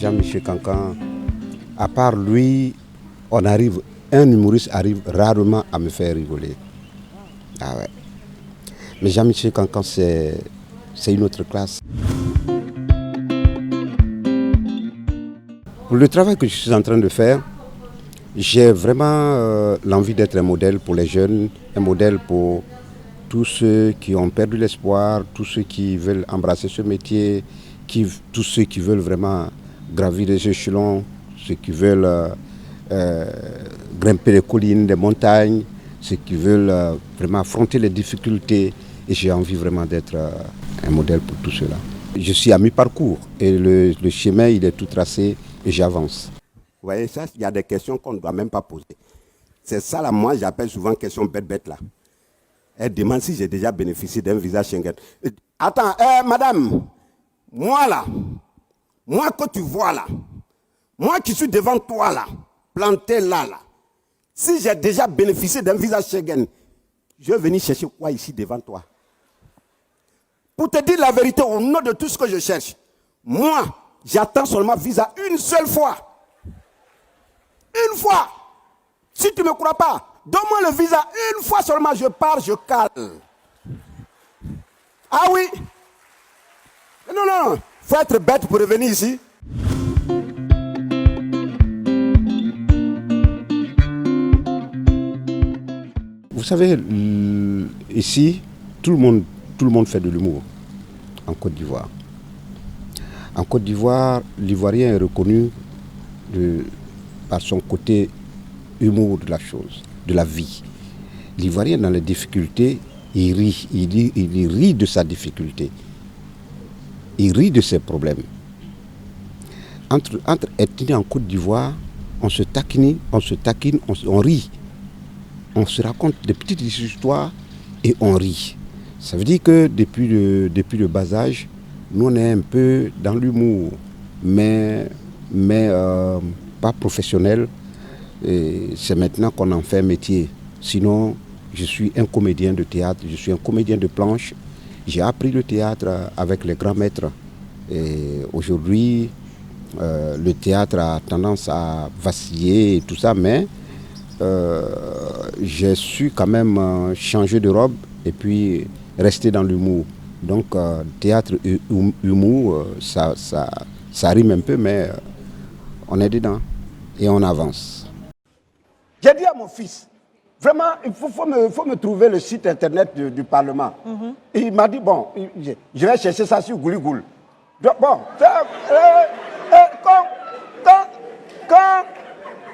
Jean-Michel Cancan, à part lui, un humoriste arrive rarement à me faire rigoler. Ah ouais. Mais Jean-Michel Cancan, c'est une autre classe. Pour le travail que je suis en train de faire, j'ai vraiment l'envie d'être un modèle pour les jeunes, un modèle pour tous ceux qui ont perdu l'espoir, tous ceux qui veulent embrasser ce métier, tous ceux qui veulent vraiment gravir les échelons, ceux qui veulent grimper les collines, les montagnes, ceux qui veulent vraiment affronter les difficultés. Et j'ai envie vraiment d'être un modèle pour tout cela. Je suis à mi-parcours et le chemin il est tout tracé et j'avance. Vous voyez ça, il y a des questions qu'on ne doit même pas poser. C'est ça là, moi j'appelle souvent question bête là. Elle demande si j'ai déjà bénéficié d'un visa Schengen. Attends, madame, moi là, moi que tu vois là, moi qui suis devant toi là, planté là, si j'ai déjà bénéficié d'un visa Schengen, je vais venir chercher quoi ici devant toi? Pour te dire la vérité, au nom de tout ce que je cherche, moi, j'attends seulement visa une seule fois. Une fois. Si tu ne me crois pas, donne-moi le visa une fois seulement, je pars, je cale. Ah oui? Non, faut être bête pour revenir ici. Vous savez, ici, tout le monde fait de l'humour en Côte d'Ivoire. En Côte d'Ivoire, l'Ivoirien est reconnu par son côté humour de la chose, de la vie. L'Ivoirien, dans les difficultés, il rit de sa difficulté. Il rit de ses problèmes. Entre ethnies en Côte d'Ivoire, on se taquine, on rit. On se raconte des petites histoires et on rit. Ça veut dire que depuis le bas âge, nous on est un peu dans l'humour, mais pas professionnel. Et c'est maintenant qu'on en fait un métier. Sinon, je suis un comédien de théâtre, je suis un comédien de planche. J'ai appris le théâtre avec les grands maîtres. Et aujourd'hui, le théâtre a tendance à vaciller et tout ça, mais j'ai su quand même changer de robe et puis rester dans l'humour. Donc théâtre et humour, ça rime un peu, mais on est dedans et on avance. J'ai dit à mon fils, vraiment, il faut me trouver le site internet du Parlement. Et il m'a dit, bon, je vais chercher ça sur Gouligoul. Bon,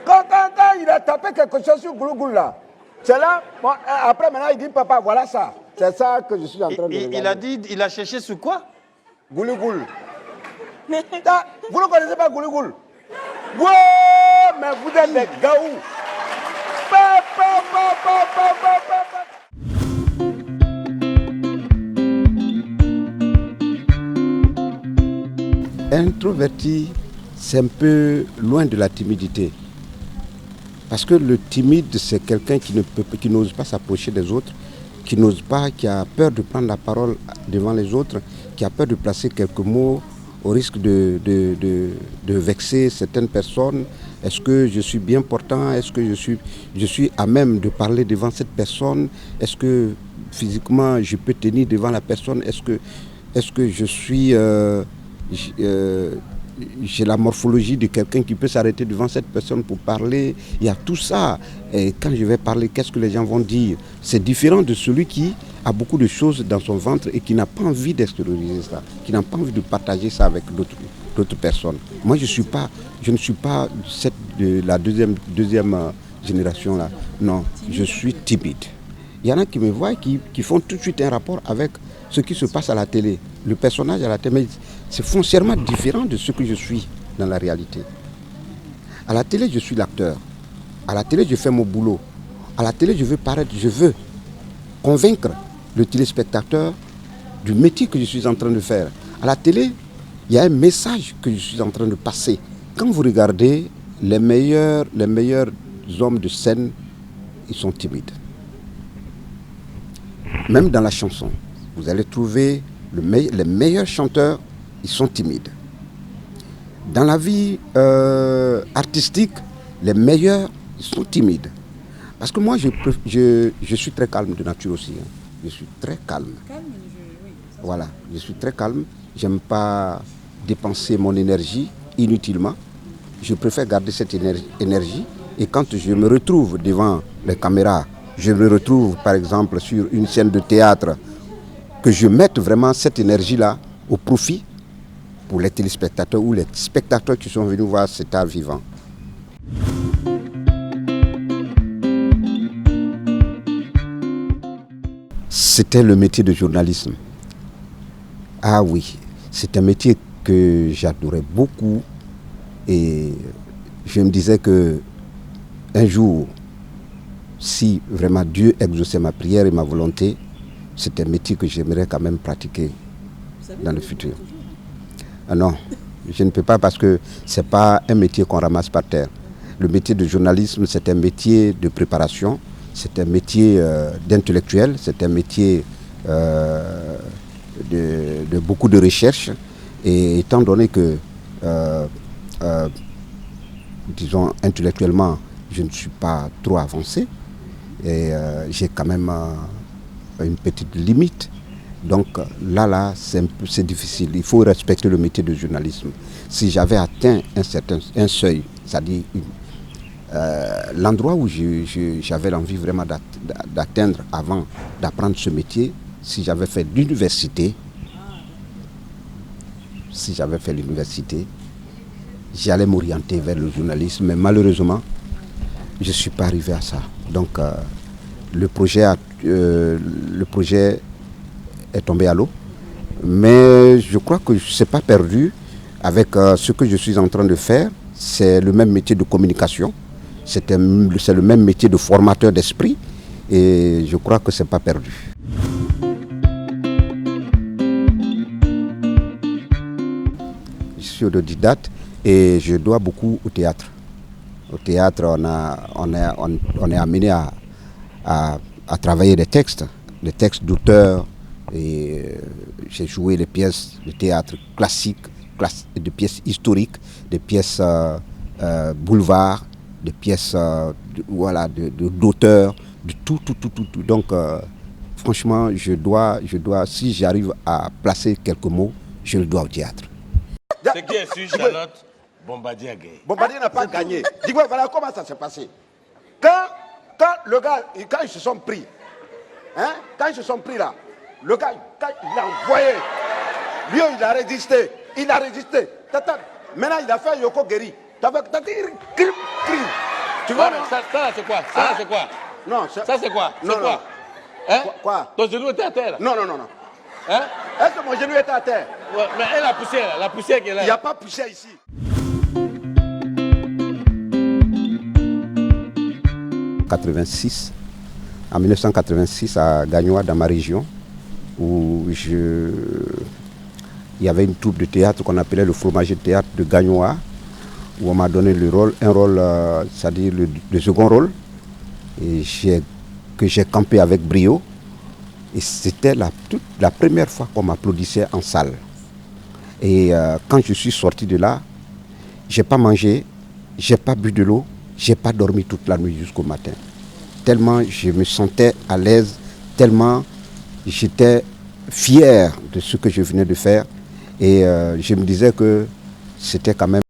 quand il a tapé quelque chose sur Gouligoul là, c'est là, bon, après maintenant il dit, papa, voilà ça. C'est ça que je suis en train de regarder. Il a cherché sur quoi? Gouligoul. Vous ne connaissez pas Gouligoul? Ouais, mais vous êtes des gaous. Introverti, c'est un peu loin de la timidité. Parce que le timide, c'est quelqu'un qui n'ose pas s'approcher des autres, qui n'ose pas, qui a peur de prendre la parole devant les autres, qui a peur de placer quelques mots au risque de vexer certaines personnes. Est-ce que je suis bien portant? Est-ce que je suis à même de parler devant cette personne? Est-ce que physiquement je peux tenir devant la personne? Est-ce que je suis... j'ai la morphologie de quelqu'un qui peut s'arrêter devant cette personne pour parler. Il y a tout ça. Et quand je vais parler, qu'est-ce que les gens vont dire? C'est différent de celui qui a beaucoup de choses dans son ventre et qui n'a pas envie d'extérioriser ça, qui n'a pas envie de partager ça avec d'autres personnes. Moi, je ne suis pas de la deuxième génération là. Non, je suis timide. Il y en a qui me voient, qui font tout de suite un rapport avec ce qui se passe à la télé. Le personnage à la télé, c'est foncièrement différent de ce que je suis dans la réalité. À la télé, je suis l'acteur. À la télé, je fais mon boulot. À la télé, je veux paraître, je veux convaincre le téléspectateur du métier que je suis en train de faire. À la télé, il y a un message que je suis en train de passer. Quand vous regardez les meilleurs hommes de scène, ils sont timides. Même dans la chanson, vous allez trouver les meilleurs chanteurs, ils sont timides. Dans la vie artistique, les meilleurs sont timides. Parce que moi, je suis très calme de nature aussi. Hein. Je suis très calme. Voilà, je suis très calme. J'aime pas dépenser mon énergie inutilement. Je préfère garder cette énergie. Et quand je me retrouve devant les caméras, je me retrouve par exemple sur une scène de théâtre, que je mette vraiment cette énergie-là au profit pour les téléspectateurs ou les spectateurs qui sont venus voir cet art vivant. C'était le métier de journalisme. Ah oui, c'est un métier que j'adorais beaucoup et je me disais que un jour, si vraiment Dieu exauçait ma prière et ma volonté, c'est un métier que j'aimerais quand même pratiquer dans le futur. Ah non, je ne peux pas parce que ce n'est pas un métier qu'on ramasse par terre. Le métier de journalisme, c'est un métier de préparation, c'est un métier d'intellectuel, c'est un métier de beaucoup de recherche. Et étant donné que, disons, intellectuellement, je ne suis pas trop avancé, et j'ai quand même une petite limite. Donc là, c'est difficile. Il faut respecter le métier de journalisme. Si j'avais atteint un seuil, c'est-à-dire l'endroit où j'avais l'envie vraiment d'atteindre avant d'apprendre ce métier, si j'avais fait l'université, j'allais m'orienter vers le journalisme, mais malheureusement, je ne suis pas arrivé à ça. Donc le projet est tombé à l'eau, mais je crois que ce n'est pas perdu avec ce que je suis en train de faire. C'est le même métier de communication, c'est le même métier de formateur d'esprit et je crois que ce n'est pas perdu. Je suis autodidacte et je dois beaucoup au théâtre. Au théâtre, on est amené à travailler des textes d'auteurs. Et j'ai joué les pièces de théâtre classiques, des pièces historiques, des pièces boulevard, des pièces d'auteurs, de tout. Donc, franchement, si j'arrive à placer quelques mots, je le dois au théâtre. Ce qui est sûr, Charlotte, Bombardier a gagné. Bombardier n'a pas gagné. Dis-moi, voilà comment ça s'est passé. Quand le gars, quand ils se sont pris, hein, là, le gars, quand il a envoyé, lui, il a résisté. Maintenant, il a fait Yoko Geri. Tu vois, ça là, c'est quoi? Ça là, c'est quoi? Non, ça c'est quoi? Non, c'est quoi? Non. Hein? Quoi? Ton genou était à terre? Non. Hein? Est-ce que mon genou était à terre? Ouais, mais elle a poussé, la poussière qui est là. Il n'y a pas poussière ici. En 1986, à Gagnoa, dans ma région, où il y avait une troupe de théâtre qu'on appelait le fromager de théâtre de Gagnoa, où on m'a donné un rôle, c'est-à-dire le second rôle, et que j'ai campé avec brio. Et c'était la première fois qu'on m'applaudissait en salle. Et quand je suis sorti de là, j'ai pas mangé, j'ai pas bu de l'eau, j'ai pas dormi toute la nuit jusqu'au matin. Tellement je me sentais à l'aise, tellement j'étais fier de ce que je venais de faire. Et je me disais que c'était quand même